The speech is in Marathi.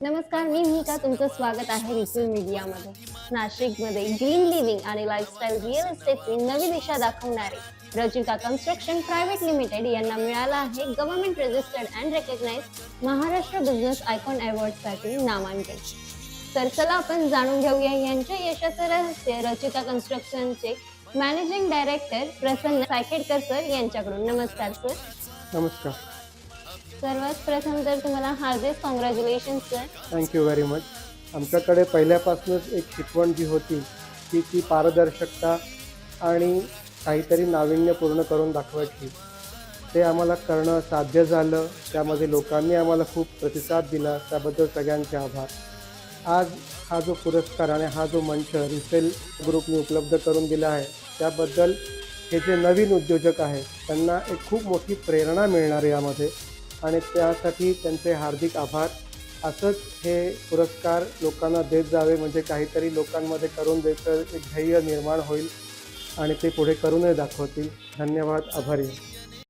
नमस्कार, मी मिका. तुमचं स्वागत आहे रिफिल मीडियामध्ये. नाशिकमध्ये ग्रीन लिव्हिंग आणि लाईफस्टाईल रिअल एस्टेटची नवी दिशा दाखवणारे रचिका कन्स्ट्रक्शन प्रायव्हेट लिमिटेड यांना मिळाला आहे government registered and recognised Maharashtra business icon अवॉर्डसाठी नामांकन. तर चला आपण जाणून घेऊया यांच्या यशाचं रहस्य रचिका कन्स्ट्रक्शनचे managing director Prasanna Saikhedkar sir यांच्याकडून. नमस्कार सर. नमस्कार. सर्वात प्रथम तर तुम्हाला हार्दिक congratulations sir. Thank you very much. आमच्याकडे पहिल्यापासूनच एक शिकवण जी होती ती पारदर्शकता आणि काहीतरी नाविन्यपूर्ण करून दाखवायची. ते आम्हाला करणं साध्य झालं. त्यामध्ये लोकांनी आम्हाला खूप प्रतिसाद दिला, त्याबद्दल सगळ्यांचे आभार. आज हा जो पुरस्कार आणि हा जो मंच रिसेल ग्रुपने उपलब्ध करून दिला आहे, त्याबद्दल हे जे नवीन उद्योजक आहेत त्यांना एक खूप मोठी प्रेरणा मिळणार आहे यामध्ये, आणि त्यासाठी त्यांचे हार्दिक आभार. असंच हे पुरस्कार लोकांना देत जावे, म्हणजे काहीतरी लोकांमध्ये करून द्यायचं एक ध्येय निर्माण होईल आणि ते पुढे करूनही दाखवतील. धन्यवाद. आभारी.